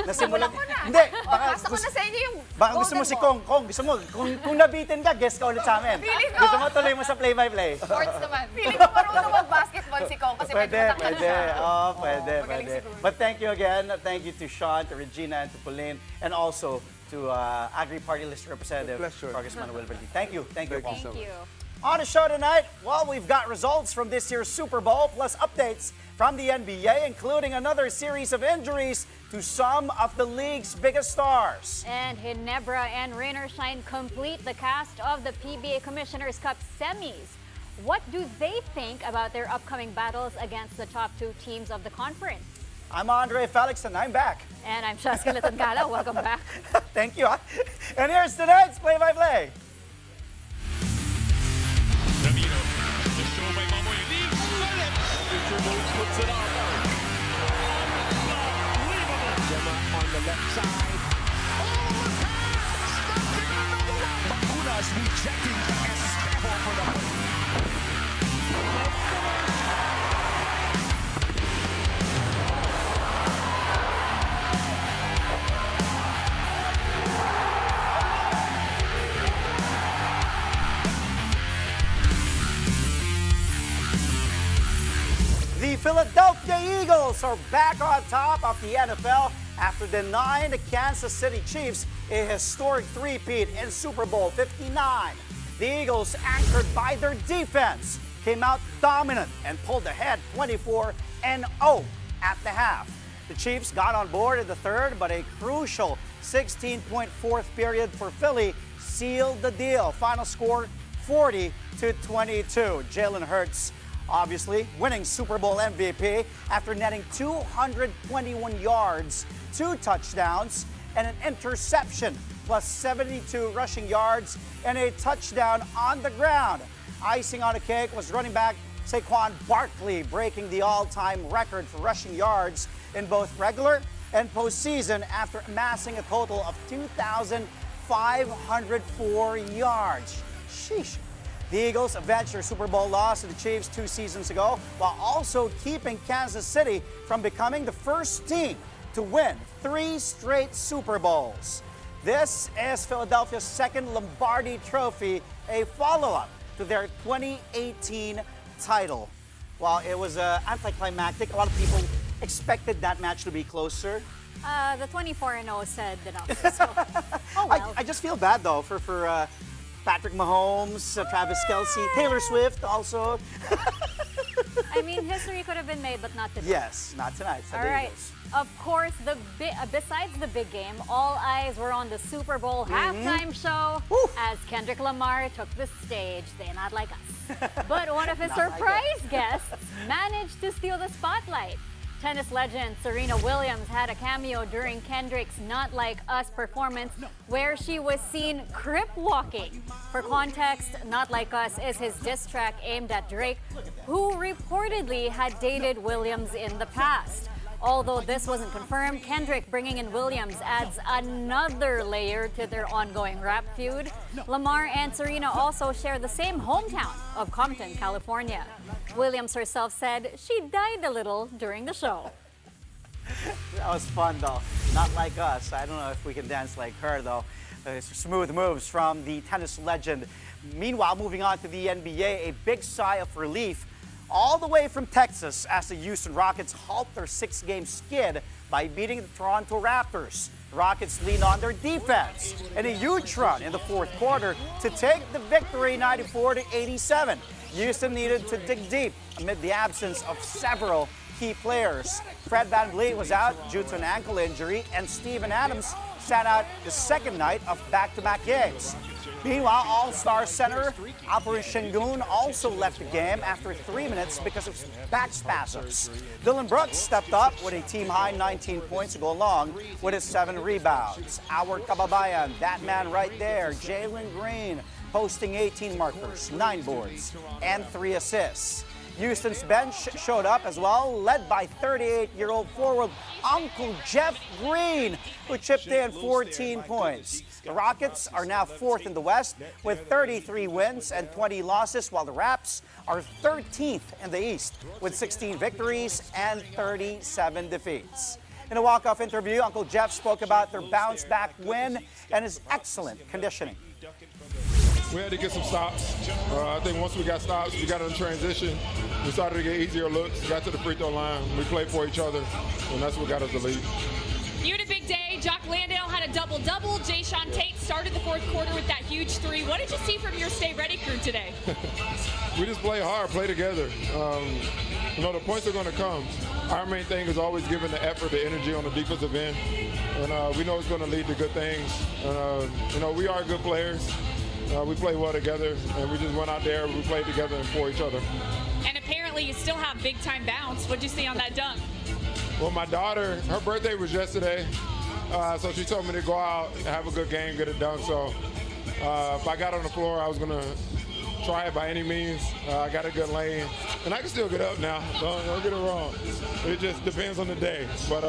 Nasimulan ko na. Hindi, Pasa ko na sa inyo yung baka gusto mo si Kong. Kong, gusto mo, kung nabitin ka, guest ka ulit sa amin. Feeling ko. Gusto mo tuloy mo sa play-by-play. Sports naman. Feeling ko marunong mag-basketball si Kong kasi medyo matangkad Pwede. siya. Oh, magaling pwede. siguro. But thank you again. Thank you to Sean, to Regina, and to Pauline, and also to Agri Party List Representative, Congressman Manuel Verdi. Thank you, Paul. Thank you. On the show tonight, well, we've got results from this year's Super Bowl, plus updates from the NBA, including another series of injuries to some of the league's biggest stars. And Ginebra and Rainershine complete the cast of the PBA Commissioner's Cup semis. What do they think about their upcoming battles against the top two teams of the conference? I'm Andre Felix, and I'm back. And I'm Shaska Litangala. Welcome back. Thank you. And here's tonight's play-by-play. The show by Mamoy Lee. Puts it on. Unbelievable. Gemma on the left side. Oh, the pass! Stuck in another one. Bacunas rejecting Esteban for the The Philadelphia Eagles are back on top of the NFL after denying the Kansas City Chiefs a historic three-peat in Super Bowl 59. The Eagles, anchored by their defense, came out dominant and pulled ahead 24-0 at the half. The Chiefs got on board in the third, but a crucial 16-point fourth period for Philly sealed the deal. Final score 40-22. Jalen Hurts, obviously, winning Super Bowl MVP after netting 221 yards, 2 touchdowns, and an interception, plus 72 rushing yards and a touchdown on the ground. Icing on the cake was running back Saquon Barkley, breaking the all-time record for rushing yards in both regular and postseason after amassing a total of 2,504 yards. Sheesh. The Eagles avenged their Super Bowl loss to the Chiefs 2 seasons ago, while also keeping Kansas City from becoming the first team to win 3 straight Super Bowls. This is Philadelphia's second Lombardi Trophy, a follow-up to their 2018 title. While it was anticlimactic, a lot of people expected that match to be closer. The 24-0 said enough. So, oh well. I just feel bad, though, for Patrick Mahomes, Travis Kelce, Taylor Swift also. I mean, history could have been made, but not today. Yes, not tonight. All right. Of course, besides the big game, all eyes were on the Super Bowl halftime show as Kendrick Lamar took the stage. They're not like us. But one of his surprise guests managed to steal the spotlight. Tennis legend Serena Williams had a cameo during Kendrick's Not Like Us performance where she was seen crip walking. For context, Not Like Us is his diss track aimed at Drake, who reportedly had dated Williams in the past. Although this wasn't confirmed, Kendrick bringing in Williams adds another layer to their ongoing rap feud. Lamar and Serena also share the same hometown of Compton, California. Williams herself said she died a little during the show. That was fun, though. Not like us. I don't know if we can dance like her, though. Smooth moves from the tennis legend. Meanwhile, moving on to the NBA, a big sigh of relief all the way from Texas as the Houston Rockets halt their 6-game skid by beating the Toronto Raptors. The Rockets lean on their defense in a huge run in the fourth quarter to take the victory 94-87. Houston needed to dig deep amid the absence of several key players. Fred VanVleet was out due to an ankle injury, and Steven Adams sat out the second night of back-to-back games. Meanwhile, All-Star center Alperen Şengün also left the game after 3 minutes because of back spasms. Dylan Brooks stepped up with a team-high 19 points to go along with his 7 rebounds. Our kababayan, that man right there, Jalen Green, posting 18 markers, 9 boards, and 3 assists. Houston's bench showed up as well, led by 38-year-old forward Uncle Jeff Green, who chipped in 14 points. The Rockets are now 4th in the West with 33 wins and 20 losses, while the Raps are 13th in the East with 16 victories and 37 defeats. In a walk-off interview, Uncle Jeff spoke about their bounce-back win and his excellent conditioning. We had to get some stops. I think once we got stops, we got in transition. We started to get easier looks, got to the free throw line. We played for each other, and that's what got us the lead. You had a big day. Jock Landale had a double-double. Jayshawn Tate started the fourth quarter with that huge three. What did you see from your Stay Ready crew today? We just play hard, play together. You know, the points are going to come. Our main thing is always giving the effort, the energy on the defensive end. And we know it's going to lead to good things. You know, we are good players. We play well together, and we just went out there, we played together and for each other. And apparently you still have big-time bounce. What did you see on that dunk? Well, my daughter, her birthday was yesterday, so she told me to go out and have a good game, get a dunk. So if I got on the floor, I was going to try it by any means. I got a good lane, and I can still get up now. Don't get it wrong. It just depends on the day, but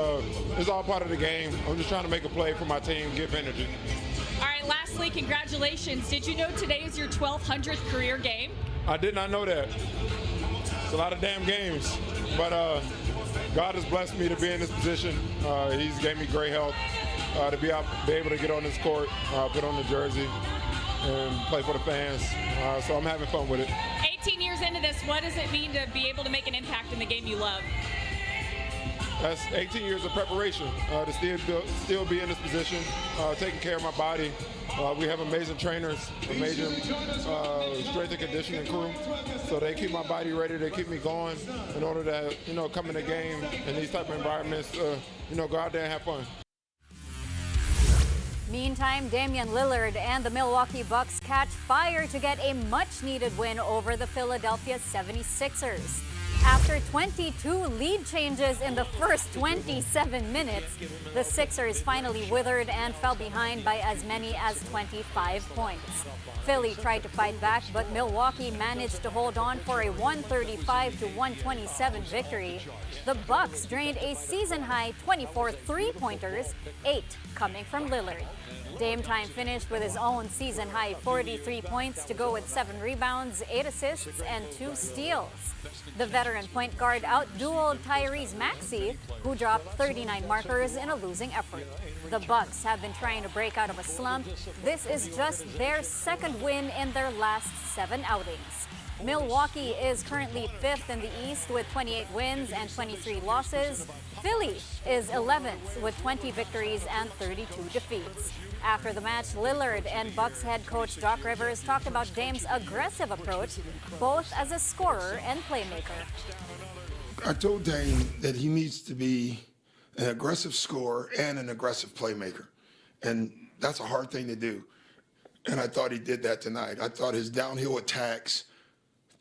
it's all part of the game. I'm just trying to make a play for my team, give energy. All right, lastly, congratulations. Did you know today is your 1,200th career game? I did not know that. It's a lot of damn games, but God has blessed me to be in this position. He's gave me great health to be able to get on this court, put on the jersey, and play for the fans. So I'm having fun with it. 18 years into this, what does it mean to be able to make an impact in the game you love? That's 18 years of preparation to still be in this position, taking care of my body. We have amazing trainers, amazing strength and conditioning crew. So they keep my body ready, they keep me going in order to, you know, come in the game in these type of environments, you know, go out there and have fun. Meantime, Damian Lillard and the Milwaukee Bucks catch fire to get a much-needed win over the Philadelphia 76ers. After 22 lead changes in the first 27 minutes, the Sixers finally withered and fell behind by as many as 25 points. Philly tried to fight back, but Milwaukee managed to hold on for a 135-127 victory. The Bucks drained a season-high 24 three-pointers, 8 coming from Lillard. Dame Time finished with his own season-high 43 points to go with 7 rebounds, 8 assists, and 2 steals. The veteran point guard out-dueled Tyrese Maxey, who dropped 39 markers in a losing effort. The Bucks have been trying to break out of a slump. This is just their second win in their last 7 outings. Milwaukee is currently 5th in the East with 28 wins and 23 losses. Philly is 11th with 20 victories and 32 defeats. After the match, Lillard and Bucks head coach Doc Rivers talked about Dame's aggressive approach, both as a scorer and playmaker. I told Dame that he needs to be an aggressive scorer and an aggressive playmaker. And that's a hard thing to do. And I thought he did that tonight. I thought his downhill attacks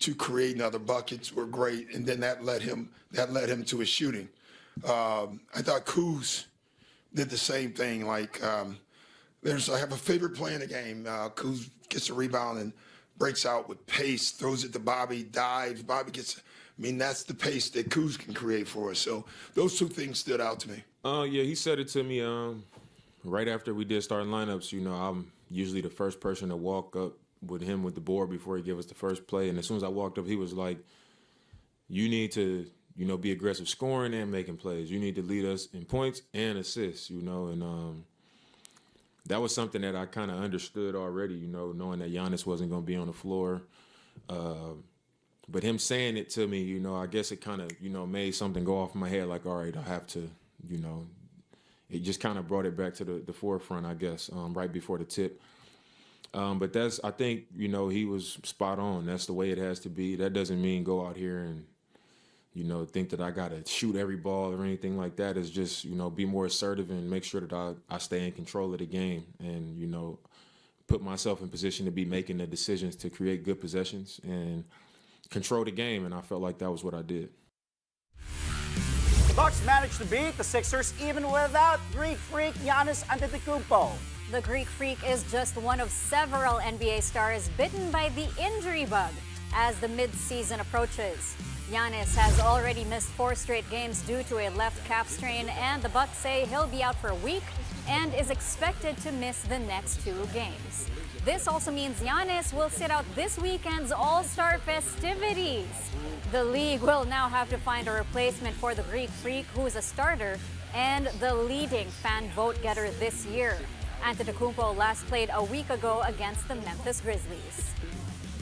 to create another buckets were great, and then that led him to his shooting. I thought Kuz did the same thing. Like I have a favorite play in the game. Kuz gets a rebound and breaks out with pace, throws it to Bobby, dives. Bobby gets. I mean, that's the pace that Kuz can create for us. So those two things stood out to me. Yeah, he said it to me right after we did starting lineups. You know, I'm usually the first person to walk up with him with the board before he gave us the first play. And as soon as I walked up, he was like, you need to, you know, be aggressive scoring and making plays. You need to lead us in points and assists, you know. And that was something that I kind of understood already, you know, knowing that Giannis wasn't going to be on the floor. But him saying it to me, you know, I guess it kind of, you know, made something go off my head like, all right, I have to, you know, it just kind of brought it back to the forefront, I guess, right before the tip. But I think, you know, he was spot on. That's the way it has to be. That doesn't mean go out here and, you know, think that I got to shoot every ball or anything like that. It's just, you know, be more assertive and make sure that I stay in control of the game and, you know, put myself in position to be making the decisions to create good possessions and control the game. And I felt like that was what I did. The Bucks managed to beat the Sixers even without Greek freak Giannis Antetokounmpo. The Greek Freak is just one of several NBA stars bitten by the injury bug as the mid-season approaches. Giannis has already missed 4 straight games due to a left calf strain, and the Bucks say he'll be out for a week and is expected to miss the next 2 games. This also means Giannis will sit out this weekend's All-Star festivities. The league will now have to find a replacement for the Greek Freak, who is a starter and the leading fan vote getter this year. Antetokounmpo last played a week ago against the Memphis Grizzlies.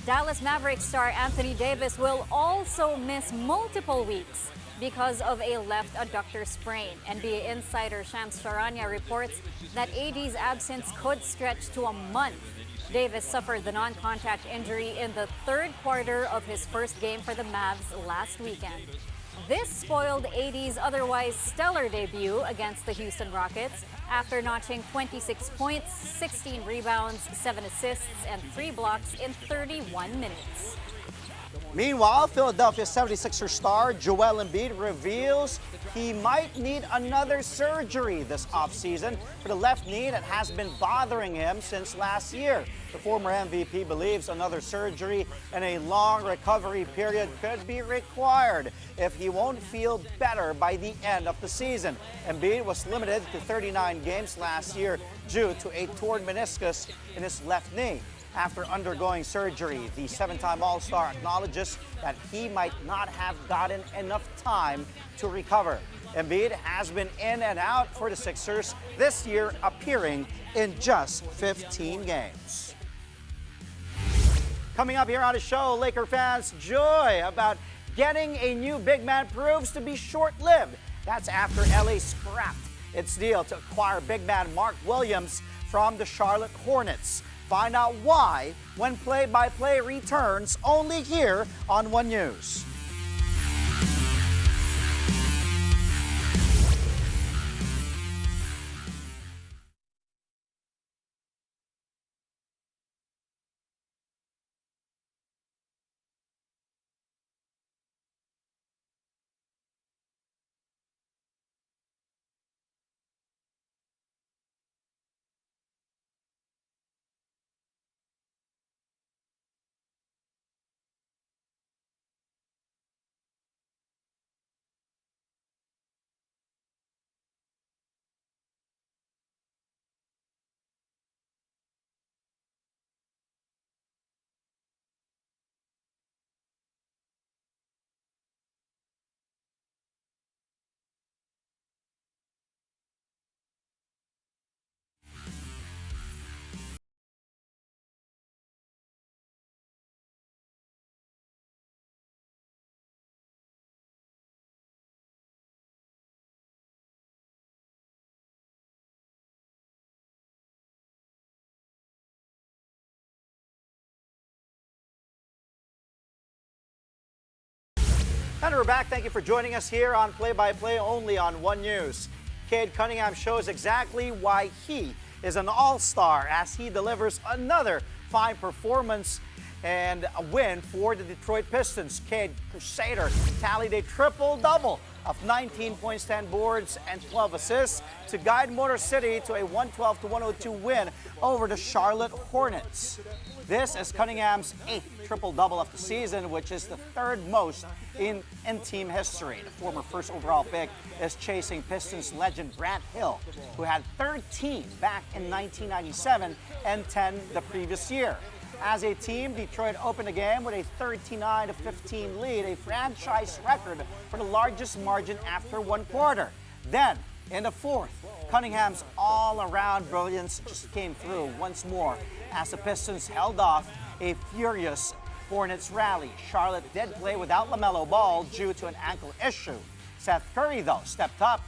Dallas Mavericks star Anthony Davis will also miss multiple weeks because of a left adductor sprain. NBA insider Shams Charania reports that AD's absence could stretch to a month. Davis suffered the non-contact injury in the third quarter of his first game for the Mavs last weekend. This spoiled AD's otherwise stellar debut against the Houston Rockets after notching 26 points, 16 rebounds, 7 assists, and 3 blocks in 31 minutes. Meanwhile, Philadelphia 76er star Joel Embiid reveals he might need another surgery this offseason for the left knee that has been bothering him since last year. The former MVP believes another surgery and a long recovery period could be required if he won't feel better by the end of the season. Embiid was limited to 39 games last year due to a torn meniscus in his left knee. After undergoing surgery, the 7-time All-Star acknowledges that he might not have gotten enough time to recover. Embiid has been in and out for the Sixers this year, appearing in just 15 games. Coming up here on the show, Laker fans' joy about getting a new big man proves to be short-lived. That's after LA scrapped its deal to acquire big man Mark Williams from the Charlotte Hornets. Find out why when Play-by-Play returns only here on One News. And we're back. Thank you for joining us here on Play-by-Play only on One News. Cade Cunningham shows exactly why he is an all-star as he delivers another fine performance and a win for the Detroit Pistons. Cade Crusader tallied a triple-double of 19 points, 10 boards, and 12 assists to guide Motor City to a 112-102 win over the Charlotte Hornets. This is Cunningham's 8th triple-double of the season, which is the third most in team history. The former first overall pick is chasing Pistons legend Grant Hill, who had 13 back in 1997 and 10 the previous year. As a team, Detroit opened the game with a 39-15 lead, a franchise record for the largest margin after one quarter. Then, in the fourth, Cunningham's all-around brilliance just came through once more as the Pistons held off a furious Hornets rally. Charlotte did play without LaMelo Ball due to an ankle issue. Seth Curry, though, stepped up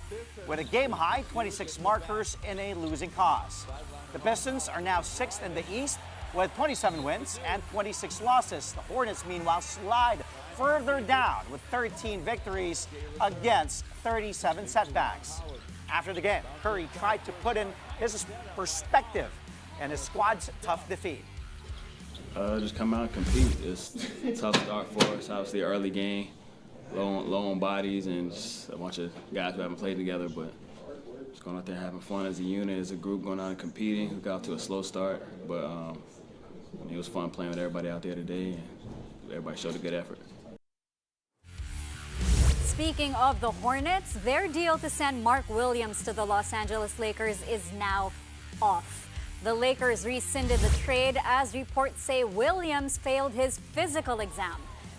with a game-high 26 markers in a losing cause. The Pistons are now 6th in the East with 27 wins and 26 losses. The Hornets, meanwhile, slide further down with 13 victories against 37 setbacks. After the game, Curry tried to put in his perspective and his squad's tough defeat. Just come out and compete. It's a tough start for us. Obviously, early game, low on bodies, and just a bunch of guys who haven't played together, but just going out there having fun as a unit, as a group, going out and competing. We got off to a slow start, but it was fun playing with everybody out there today, and everybody showed a good effort. Speaking of the Hornets, their deal to send Mark Williams to the Los Angeles Lakers is now off. The Lakers rescinded the trade as reports say Williams failed his physical exam.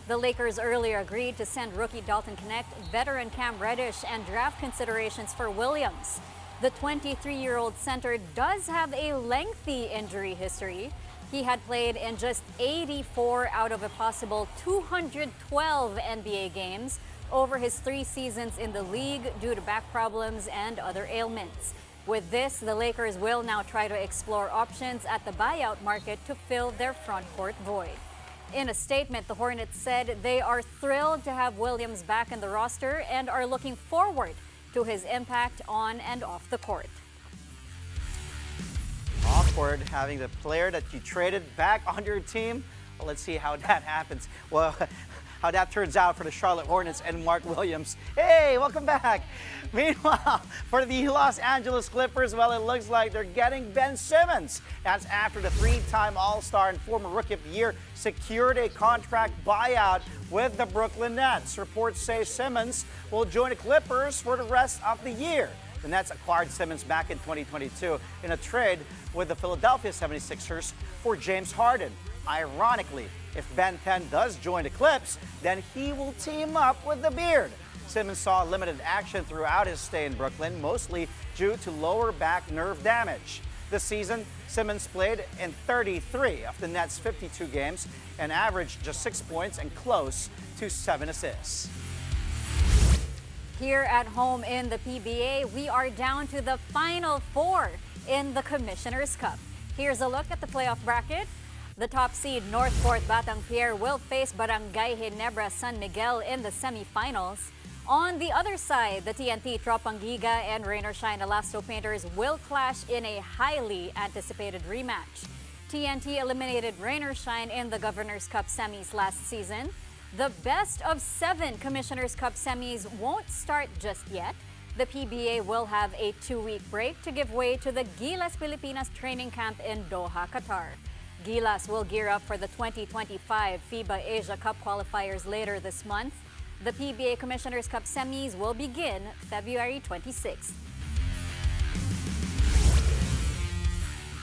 The Lakers earlier agreed to send rookie Dalton Knecht, veteran Cam Reddish, and draft considerations for Williams. The 23-year-old center does have a lengthy injury history. He had played in just 84 out of a possible 212 NBA games over his 3 seasons in the league due to back problems and other ailments. With this, the Lakers will now try to explore options at the buyout market to fill their front court void. In a statement, the Hornets said they are thrilled to have Williams back in the roster and are looking forward to his impact on and off the court. Awkward having the player that you traded back on your team. Well, let's see how that happens. Well, how that turns out for the Charlotte Hornets and Mark Williams. Hey, welcome back. Meanwhile, for the Los Angeles Clippers, well, it looks like they're getting Ben Simmons. That's after the 3-time All-Star and former Rookie of the Year secured a contract buyout with the Brooklyn Nets. Reports say Simmons will join the Clippers for the rest of the year. The Nets acquired Simmons back in 2022 in a trade with the Philadelphia 76ers for James Harden. Ironically, if Ben 10 does join the Clips, then he will team up with the Beard. Simmons saw limited action throughout his stay in Brooklyn, mostly due to lower back nerve damage. This season, Simmons played in 33 of the Nets' 52 games and averaged just 6 points and close to 7 assists. Here at home in the PBA, we are down to the Final 4 in the Commissioner's Cup. Here's a look at the playoff bracket. The top seed Northport Batang Pier will face Barangay Ginebra San Miguel in the semifinals. On the other side, the TNT Tropangiga and Rain or Shine Elasto Painters will clash in a highly anticipated rematch. TNT eliminated Rain or Shine in the Governor's Cup semis last season. The best of 7 Commissioner's Cup semis won't start just yet. The PBA will have a 2-week break to give way to the Gilas Pilipinas training camp in Doha, Qatar. Gilas will gear up for the 2025 FIBA Asia Cup qualifiers later this month. The PBA Commissioner's Cup semis will begin February 26th.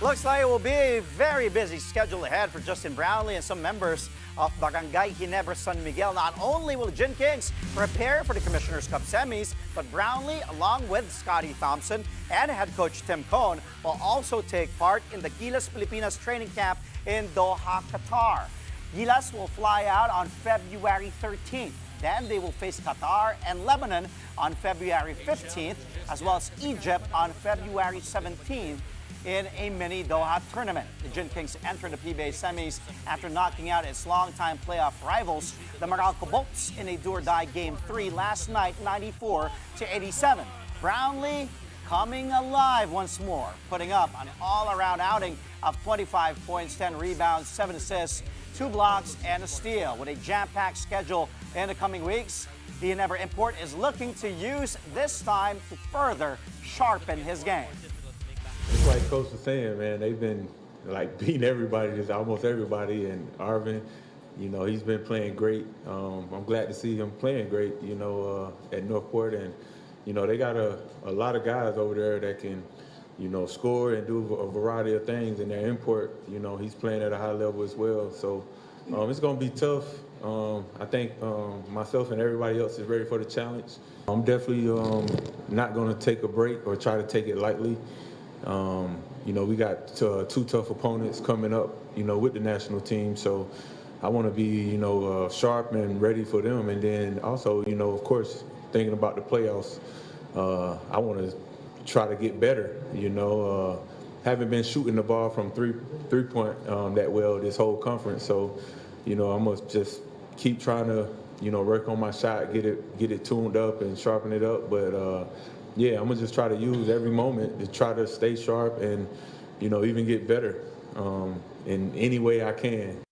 Looks like it will be a very busy schedule ahead for Justin Brownlee and some members of Barangay Ginebra San Miguel. Not only will the Gin Kings prepare for the Commissioner's Cup semis, but Brownlee, along with Scotty Thompson and head coach Tim Cohn, will also take part in the Gilas Pilipinas training camp in Doha, Qatar. Gilas will fly out on February 13th. Then they will face Qatar and Lebanon on February 15th, as well as Egypt on February 17th. In a mini Doha tournament. The Gin Kings entered the PBA semis after knocking out its longtime playoff rivals, the Meralco Bolts, in a do-or-die Game 3 last night, 94-87. Brownlee coming alive once more, putting up an all-around outing of 25 points, 10 rebounds, 7 assists, 2 blocks, and a steal. With a jam-packed schedule in the coming weeks, the Ginebra import is looking to use this time to further sharpen his game. It's like Coach was saying, man, they've been like beating everybody, just almost everybody. And Arvin, you know, he's been playing great. I'm glad to see him playing great, you know, at Northport. And, you know, they got a lot of guys over there that can, you know, score and do a variety of things. And their import, you know, he's playing at a high level as well. So it's going to be tough. I think myself and everybody else is ready for the challenge. I'm definitely not going to take a break or try to take it lightly. You know, we got 2 tough opponents coming up, you know, with the national team. So I want to be, you know, sharp and ready for them. And then also, you know, of course, thinking about the playoffs, I want to try to get better, you know. Haven't been shooting the ball from three-point that well this whole conference. So, you know, I must just keep trying to, you know, work on my shot, get it tuned up and sharpen it up. But, yeah, I'm going to just try to use every moment to try to stay sharp and, you know, even get better in any way I can.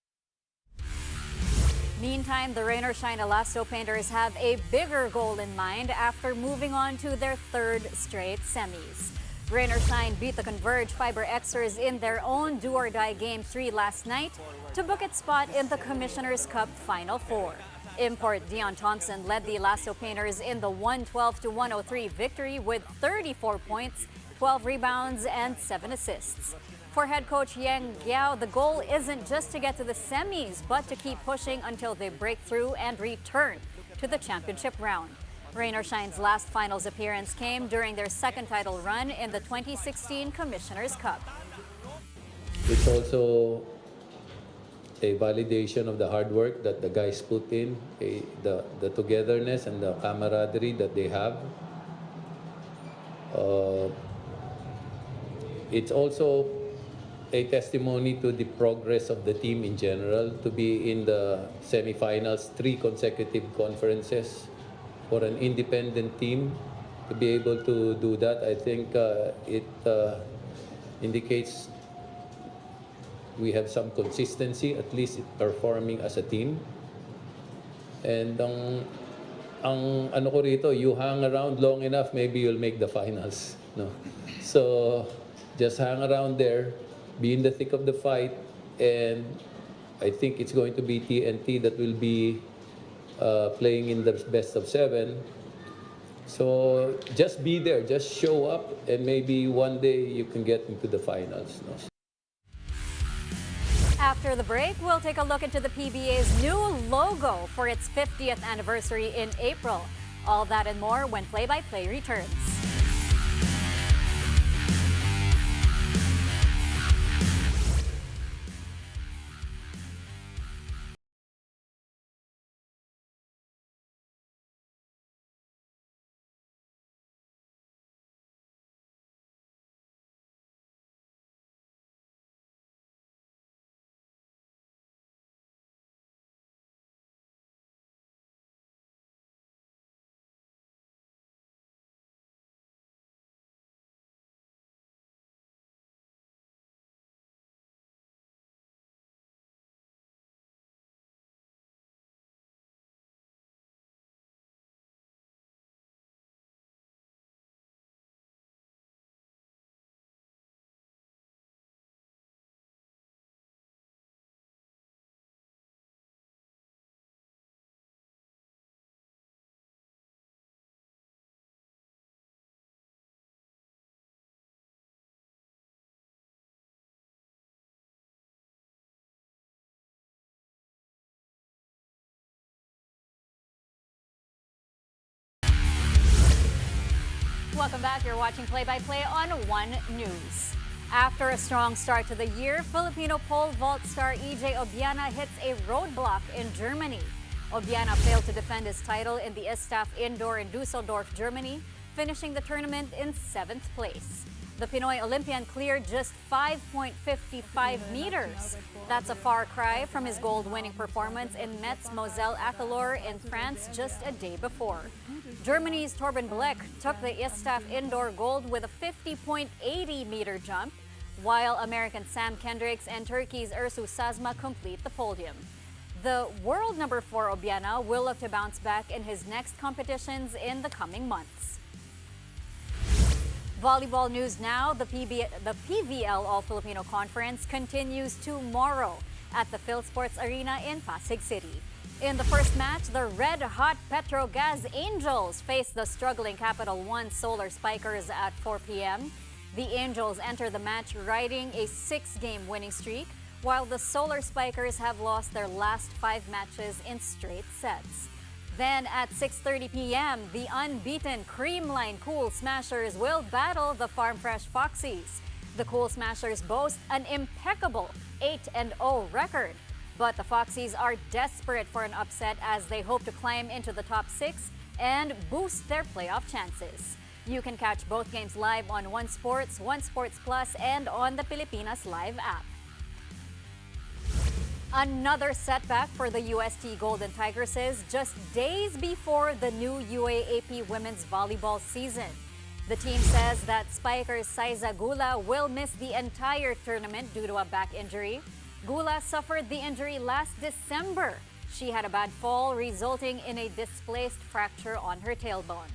Meantime, the Rain or Shine Elasto Painters have a bigger goal in mind after moving on to their 3rd straight semis. Rain or Shine beat the Converge Fiber Xers in their own do-or-die Game 3 last night to book its spot in the Commissioner's Cup Final 4. Import Dion Thompson led the Elasto Painters in the 112-103 victory with 34 points 12 rebounds, and 7 assists. For head coach Yang Giao, the goal isn't just to get to the semis, but to keep pushing until they break through and return to the championship round. Rain or Shine's last finals appearance came during their second title run in the 2016 Commissioner's Cup. It's also a validation of the hard work that the guys put in, the togetherness and the camaraderie that they have. It's also a testimony to the progress of the team in general, to be in the semifinals 3 consecutive conferences. For an independent team to be able to do that, I think it indicates we have some consistency, at least performing as a team. And ang ano ko rito, you hang around long enough, maybe you'll make the finals. No? So just hang around there, be in the thick of the fight, and I think it's going to be TNT that will be playing in the best of 7. So just be there, just show up, and maybe one day you can get into the finals. No? After the break, we'll take a look into the PBA's new logo for its 50th anniversary in April. All that and more when Play-by-Play returns. Welcome back. You're watching Play-by-Play on One News. After a strong start to the year, Filipino pole vault star EJ Obiana hits a roadblock in Germany. Obiana failed to defend his title in the Istaff Indoor in Dusseldorf, Germany, finishing the tournament in 7th place. The Pinoy Olympian cleared just 5.55 meters. That's a far cry from his gold-winning performance in Metz Moselle Athlore in France just a day before. Germany's Torben Bleck took the Istaff Indoor gold with a 50.80-meter jump, while American Sam Kendricks and Turkey's Ersu Sazma complete the podium. The world number 4 Obiana will look to bounce back in his next competitions in the coming months. Volleyball news now. The PVL All-Filipino Conference continues tomorrow at the PhilSports Arena in Pasig City. In the first match, the red-hot Petrogas Angels face the struggling Capital One Solar Spikers at 4 p.m. The Angels enter the match riding a 6-game winning streak, while the Solar Spikers have lost their last 5 matches in straight sets. Then at 6:30 p.m., the unbeaten Creamline Cool Smashers will battle the Farm Fresh Foxies. The Cool Smashers boast an impeccable 8-0 record, but the Foxies are desperate for an upset as they hope to climb into the top 6 and boost their playoff chances. You can catch both games live on One Sports, One Sports Plus, and on the Pilipinas Live app. Another setback for the UST Golden Tigresses just days before the new UAAP women's volleyball season. The team says that spiker Saiza Gula will miss the entire tournament due to a back injury. Gula suffered the injury last December. She had a bad fall, resulting in a displaced fracture on her tailbone.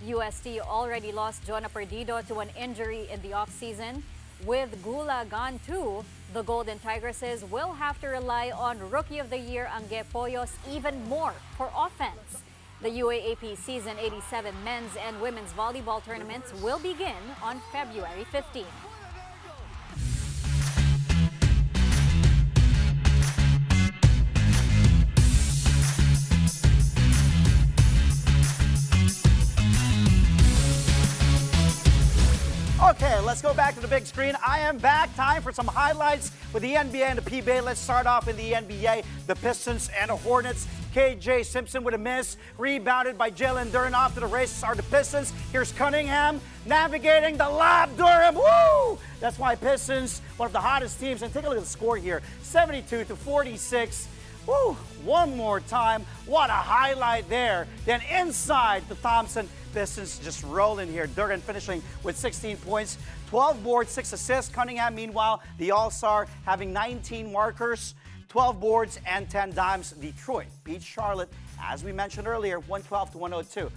UST already lost Jonah Perdido to an injury in the offseason. With Gula gone too, the Golden Tigresses will have to rely on Rookie of the Year Angge Poyos even more for offense. The UAAP Season 87 men's and women's volleyball tournaments will begin on February 15. Okay, let's go back to the big screen. I am back. Time for some highlights with the NBA and the PBA. Let's start off in the NBA. The Pistons and the Hornets. KJ Simpson with a miss. Rebounded by Jalen Duren. Off to the races are the Pistons. Here's Cunningham navigating the lob. Durham, woo! That's why Pistons, one of the hottest teams. And take a look at the score here. 72-46. Woo! One more time. What a highlight there. Then inside the Thompson Pistons just rolling here. Duren finishing with 16 points, 12 boards, 6 assists. Cunningham, meanwhile, the All-Star, having 19 markers, 12 boards, and 10 dimes. Detroit beat Charlotte, as we mentioned earlier, 112-102.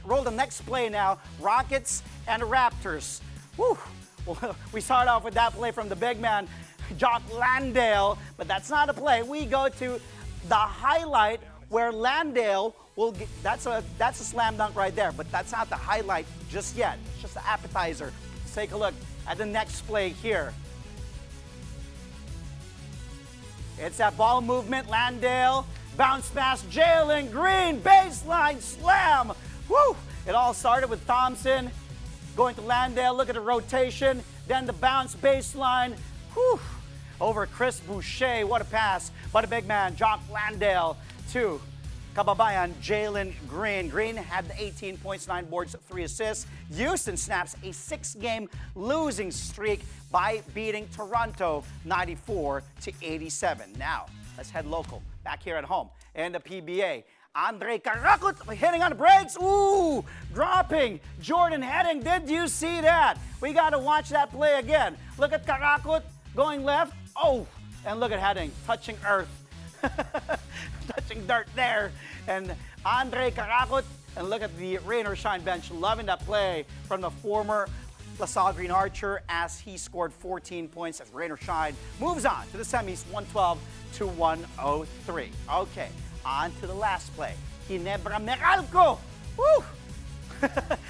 Roll the next play now. Rockets and Raptors. Woo! Well, we start off with that play from the big man, Jock Landale, but that's not a play. We go to the highlight where Landale will get, that's a slam dunk right there, but that's not the highlight just yet. It's just the appetizer. Let's take a look at the next play here. It's that ball movement. Landale, bounce pass, Jalen Green, baseline slam. Woo! It all started with Thompson going to Landale. Look at the rotation. Then the bounce baseline. Whew! Over Chris Boucher. What a pass by the big man, Jock Landale, to kababayan Jalen Green. Green had 18 points, 9 boards, 3 assists. Houston snaps a 6-game losing streak by beating Toronto 94-87. Now, let's head local, back here at home in the PBA. Andre Karakut hitting on the brakes. Ooh, dropping. Jordan heading. Did you see that? We got to watch that play again. Look at Karakut going left. Oh, and look at heading, touching earth. Touching dirt there. And Andre Karakut, and look at the rain or shine bench, loving that play from the former LaSalle Green Archer as he scored 14 points as rain or shine moves on to the semis 112-103. Okay, on to the last play. Ginebra Meralco. Woo!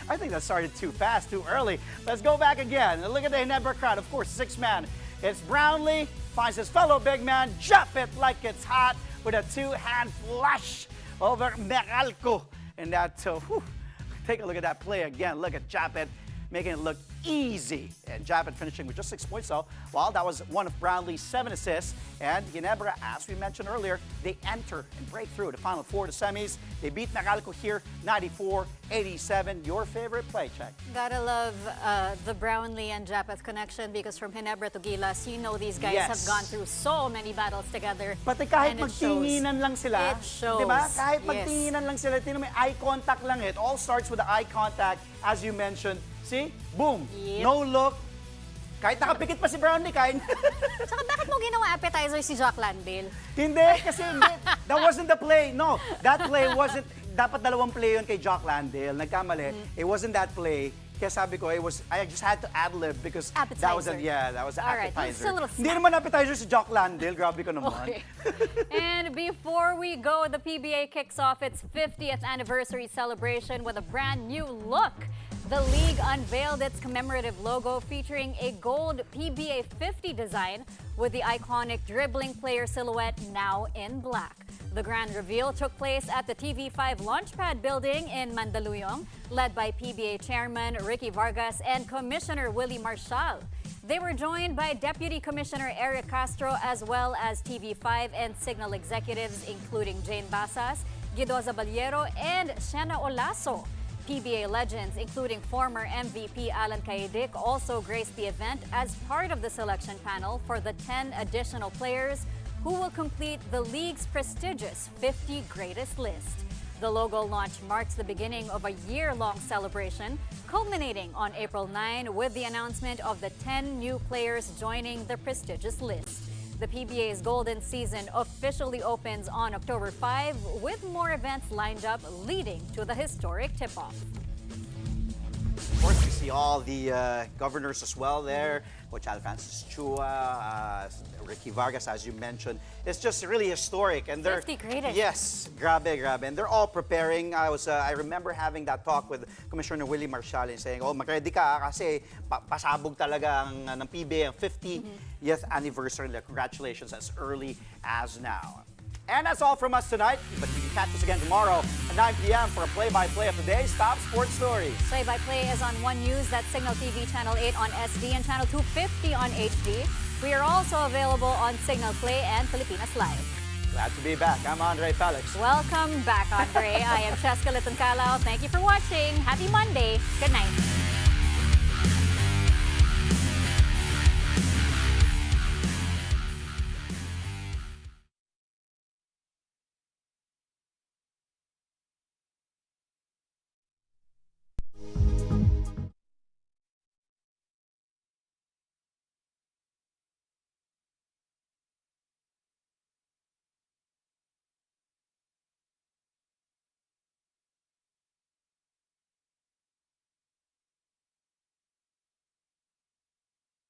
I think that started too fast, too early. Let's go back again and look at the Ginebra crowd. Of course, 6-man. It's Brownlee, finds his fellow big man, jump it like it's hot with a 2-hand flush over Meralco. And that, take a look at that play again. Look at Japet making it look easy. And Japet finishing with just 6 points, though. Well, that was one of Brownlee's 7 assists. And Ginebra, as we mentioned earlier, they enter and break through the Final Four, the semis. They beat Meralco here, 94-87. Your favorite play, Check? Gotta love the Brownlee and Japet connection because from Ginebra to Gilas, you know these guys have gone through so many battles together. Pati kahit magtinginan lang sila. It shows. Diba? Kahit magtinginan lang sila. Tingnan mo, eye contact lang. It all starts with the eye contact, as you mentioned. See? Boom. Yep. No look. Kahit nakapikit pa si Brownlee, kain. Saka bakit mo ginawa appetizer si Jock Landale? Hindi, kasi hindi. That wasn't the play. No, that play wasn't, dapat dalawang play yun kay Jock Landale. Nagkamali. It wasn't that play. Kaya sabi ko, I just had to ad-lib because appetizer. That was the Alright, appetizer. a little Hindi naman appetizer si Jock Landale. Grabe ko naman. Okay. And before we go, the PBA kicks off its 50th anniversary celebration with a brand new look. The league unveiled its commemorative logo featuring a gold PBA 50 design with the iconic dribbling player silhouette now in black. The grand reveal took place at the TV5 Launchpad building in Mandaluyong, led by PBA Chairman Ricky Vargas and Commissioner Willie Marshall. They were joined by Deputy Commissioner Eric Castro as well as TV5 and Signal executives including Jane Basas, Guido Zaballero, and Shena Olaso. PBA legends, including former MVP Alan Caidic, also graced the event as part of the selection panel for the 10 additional players who will complete the league's prestigious 50 greatest list. The logo launch marks the beginning of a year-long celebration, culminating on April 9 with the announcement of the 10 new players joining the prestigious list. The PBA's golden season officially opens on October 5 with more events lined up leading to the historic tip-off. Of course, we see all the governors as well there. Coach Alphonsus Chua, Ricky Vargas, as you mentioned. It's just really historic. And they're 50 greatest. Yes, grabe. And they're all preparing. I remember having that talk with Commissioner Willie Marshall and saying, oh, mag-ready ka kasi pasabog talaga ng PBA ang 50th anniversary. Congratulations as early as now. And that's all from us tonight. But you can catch us again tomorrow at 9 p.m. for a play-by-play of today's top sports stories. Play-by-play is on One News, that's Signal TV Channel 8 on SD and Channel 250 on HD. We are also available on Signal Play and Filipinas Live. Glad to be back. I'm Andre Felix. Welcome back, Andre. I am Cheska Litoncalao. Thank you for watching. Happy Monday. Good night.